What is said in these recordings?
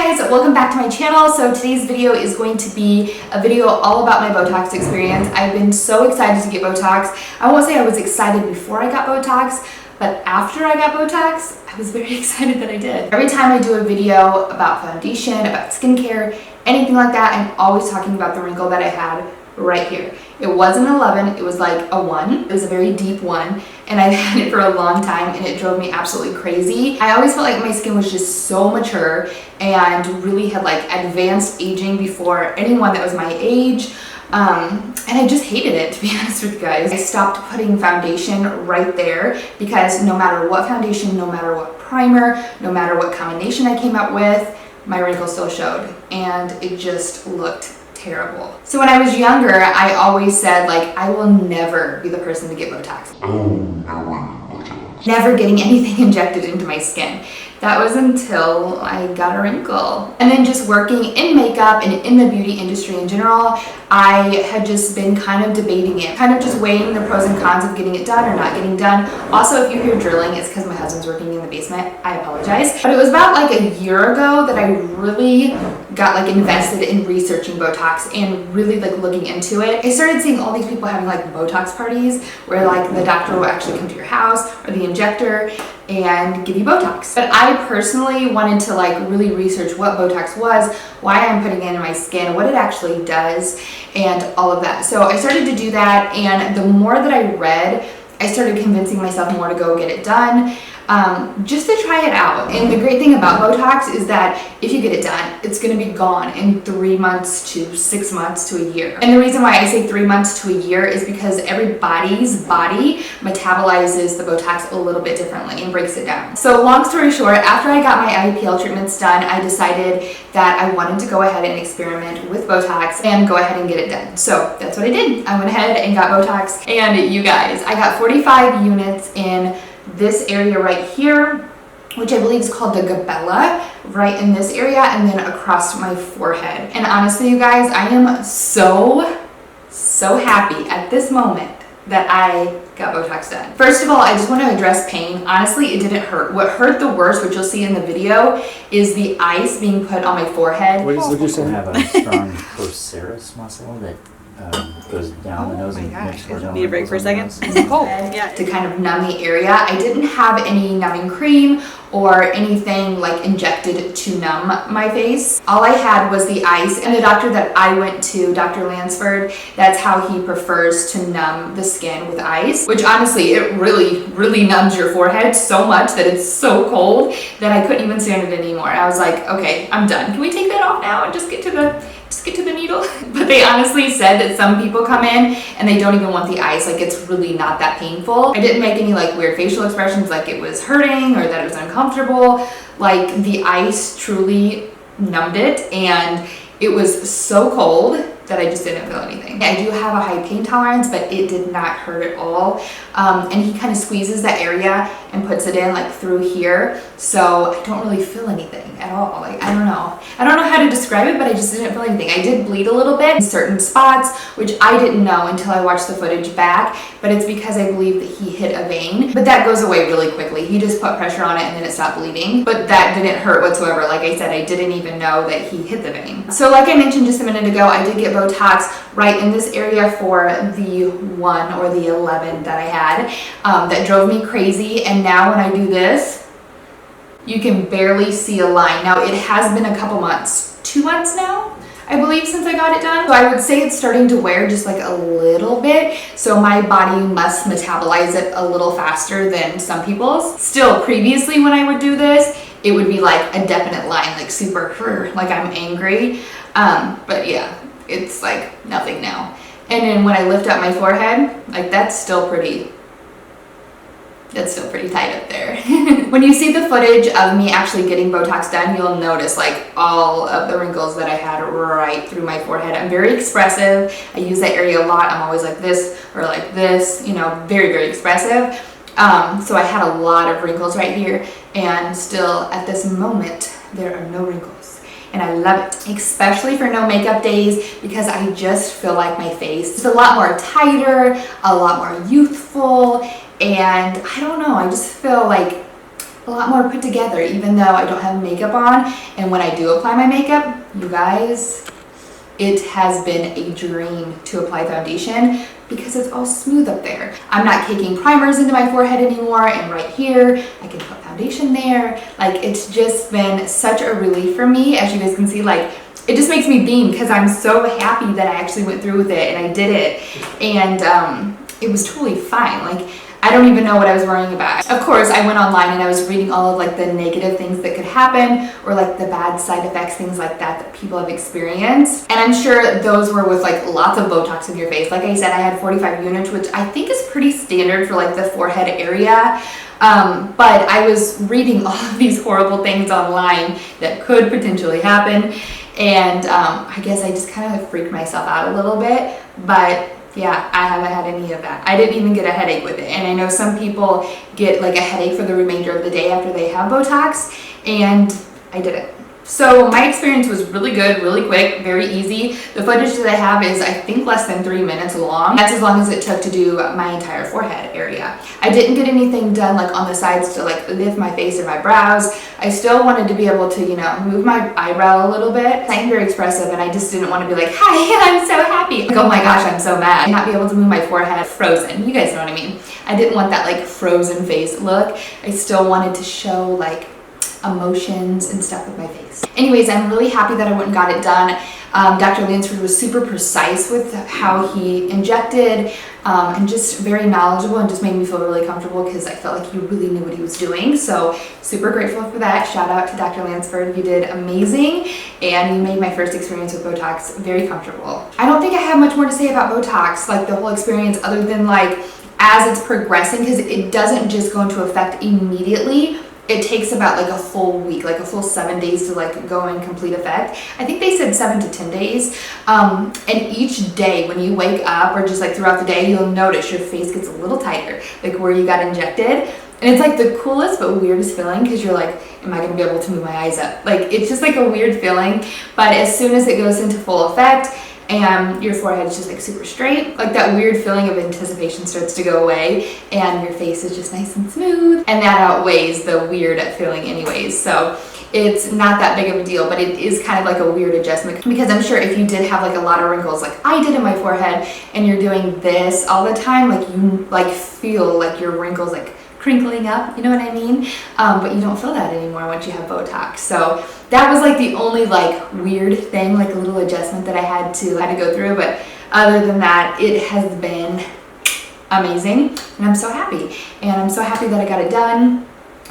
Hey guys, welcome back to my channel. So today's video is going to be a video all about my Botox experience. I've been so excited to get Botox. I won't say I was excited before I got Botox, but after I got Botox, I was very excited that I did. Every time I do a video about foundation, about skincare, anything like that, I'm always talking about the wrinkle that I had right here. It wasn't an 11, it was like a 1. It was a very deep 1, and I've had it for a long time, and it drove me absolutely crazy. I always felt like my skin was just so mature and really had like advanced aging before anyone that was my age. And I just hated it, to be honest with you guys. I stopped putting foundation right there because no matter what foundation, no matter what primer, no matter what combination I came up with, my wrinkles still showed, and it just looked terrible. So when I was younger, I always said, like, I will never be the person to get Botox. Never getting anything injected into my skin. That was until I got a wrinkle. And then just working in makeup and in the beauty industry in general, I had just been kind of debating it, kind of just weighing the pros and cons of getting it done or not getting done. Also, if you hear drilling, it's because my husband's working in the basement. I apologize. But it was about like a year ago that I really got like invested in researching Botox and really like looking into it. I started seeing all these people having like Botox parties where like the doctor will actually come to your house or the injector and give you Botox. But I personally wanted to like really research what Botox was, why I'm putting it in my skin, what it actually does, and all of that. So I started to do that, and the more that I read, I started convincing myself more to go get it done, just to try it out. And the great thing about Botox is that if you get it done, it's going to be gone in 3 months to 6 months to a year. And the reason why I say 3 months to a year is because everybody's body metabolizes the Botox a little bit differently and breaks it down. So long story short, after I got my IPL treatments done, I decided that I wanted to go ahead and experiment with Botox and go ahead and get it done. So that's what I did. I went ahead and got Botox, and you guys, I got 45 units in this area right here, which I believe is called the gabella, right in this area, and then across my forehead. And honestly, you guys, I am so happy at this moment that I got Botox done. First of all, I just want to address pain. Honestly, it didn't hurt. What hurt the worst, which you'll see in the video, is the ice being put on my forehead. What did you say? I have a strong procerus muscle that goes down the nose and makes sure no. Need a break for a second? Yeah, to kind of numb the area. I didn't have any numbing cream or anything like injected to numb my face. All I had was the ice, and the doctor that I went to, Dr. Lansford, that's how he prefers to numb the skin with ice, which honestly, it really numbs your forehead so much that it's so cold that I couldn't even stand it anymore. I was like, okay, I'm done. Can we take that off now and just get to the needle? But they honestly said that some people come in and they don't even want the ice. Like, it's really not that painful. I didn't make any like weird facial expressions like it was hurting or that it was uncomfortable. Like, the ice truly numbed it, and it was so cold that I just didn't feel anything. I do have a high pain tolerance, but it did not hurt at all. And he kind of squeezes that area and puts it in like through here, so I don't really feel anything at all. Like, I don't know how to describe it, but I just didn't feel anything. I did bleed a little bit in certain spots, which I didn't know until I watched the footage back, but it's because I believe that he hit a vein, but that goes away really quickly. He just put pressure on it and then it stopped bleeding, but that didn't hurt whatsoever. Like I said, I didn't even know that he hit the vein. So like I mentioned just a minute ago, I did get Botox right in this area for the 1 or the 11 that I had, that drove me crazy. And now when I do this, you can barely see a line. Now, it has been a couple months, 2 months now, I believe, since I got it done. So I would say it's starting to wear just like a little bit. So my body must metabolize it a little faster than some people's. Still, previously when I would do this, it would be like a definite line, like super, like I'm angry. But yeah, it's like nothing now. And then when I lift up my forehead, like that's still pretty tight up there. When you see the footage of me actually getting Botox done, you'll notice like all of the wrinkles that I had right through my forehead. I'm very expressive. I use that area a lot. I'm always like this or like this, you know, very expressive. So I had a lot of wrinkles right here, and still at this moment, there are no wrinkles. And I love it, especially for no makeup days, because I just feel like my face is a lot more tighter, a lot more youthful, and I don't know, I just feel like a lot more put together, even though I don't have makeup on. And when I do apply my makeup, you guys, it has been a dream to apply foundation because it's all smooth up there. I'm not caking primers into my forehead anymore, and right here, I can put foundation there. Like, it's just been such a relief for me. As you guys can see, like, it just makes me beam because I'm so happy that I actually went through with it and I did it. And it was totally fine. Like, I don't even know what I was worrying about. Of course, I went online and I was reading all of like the negative things that could happen, or like the bad side effects, things like that people have experienced. And I'm sure those were with like lots of Botox in your face. Like I said, I had 45 units, which I think is pretty standard for like the forehead area. But I was reading all of these horrible things online that could potentially happen. And I guess I just kind of freaked myself out a little bit. But yeah, I haven't had any of that. I didn't even get a headache with it. And I know some people get like a headache for the remainder of the day after they have Botox, and I didn't. So my experience was really good, really quick, very easy. The footage that I have is, I think, less than 3 minutes long. That's as long as it took to do my entire forehead area. I didn't get anything done like on the sides to like lift my face or my brows. I still wanted to be able to, you know, move my eyebrow a little bit. I'm very expressive, and I just didn't want to be like, hi, I'm so happy. Like, oh my gosh, I'm so mad. And not be able to move my forehead frozen. You guys know what I mean. I didn't want that like frozen face look. I still wanted to show like emotions and stuff with my face. Anyways, I'm really happy that I went and got it done. Dr. Lansford was super precise with how he injected, and just very knowledgeable, and just made me feel really comfortable because I felt like he really knew what he was doing. So super grateful for that. Shout out to Dr. Lansford. You did amazing, and you made my first experience with Botox very comfortable. I don't think I have much more to say about Botox, like the whole experience, other than like as it's progressing, because it doesn't just go into effect immediately. It takes about like a full week, like a full 7 days to like go in complete effect. I think they said 7 to 10 days. And each day when you wake up, or just like throughout the day, you'll notice your face gets a little tighter, like where you got injected. And it's like the coolest but weirdest feeling, because you're like, am I gonna be able to move my eyes up? Like, it's just like a weird feeling. But as soon as it goes into full effect, and your forehead is just like super straight, like that weird feeling of anticipation starts to go away, and your face is just nice and smooth, and that outweighs the weird feeling anyways. So it's not that big of a deal, but it is kind of like a weird adjustment, because I'm sure if you did have like a lot of wrinkles like I did in my forehead, and you're doing this all the time, like you like feel like your wrinkles like crinkling up, you know what I mean? But you don't feel that anymore once you have Botox. So that was like the only like weird thing, like a little adjustment that I had to go through. But other than that, it has been amazing, and I'm so happy. And I'm so happy that I got it done.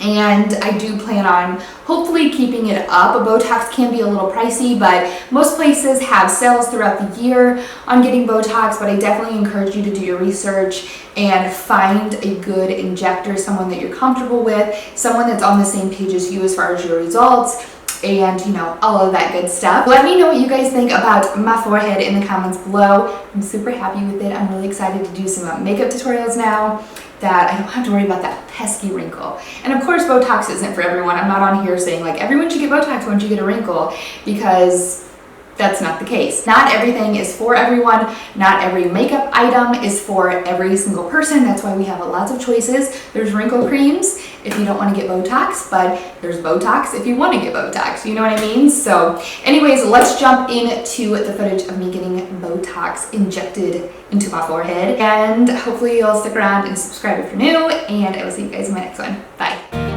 And I do plan on hopefully keeping it up. Botox can be a little pricey, but most places have sales throughout the year on getting Botox. But I definitely encourage you to do your research and find a good injector, someone that you're comfortable with, someone that's on the same page as you as far as your results, and you know, all of that good stuff. Let me know what you guys think about my forehead in the comments below. I'm super happy with it. I'm really excited to do some makeup tutorials now, that I don't have to worry about that pesky wrinkle. And of course, Botox isn't for everyone. I'm not on here saying like everyone should get Botox once you get a wrinkle, because that's not the case. Not everything is for everyone. Not every makeup item is for every single person. That's why we have lots of choices. There's wrinkle creams if you don't want to get Botox, but there's Botox if you want to get Botox. You know what I mean? So anyways, let's jump into the footage of me getting Botox injected into my forehead. And hopefully you'll stick around and subscribe if you're new, and I will see you guys in my next one. Bye.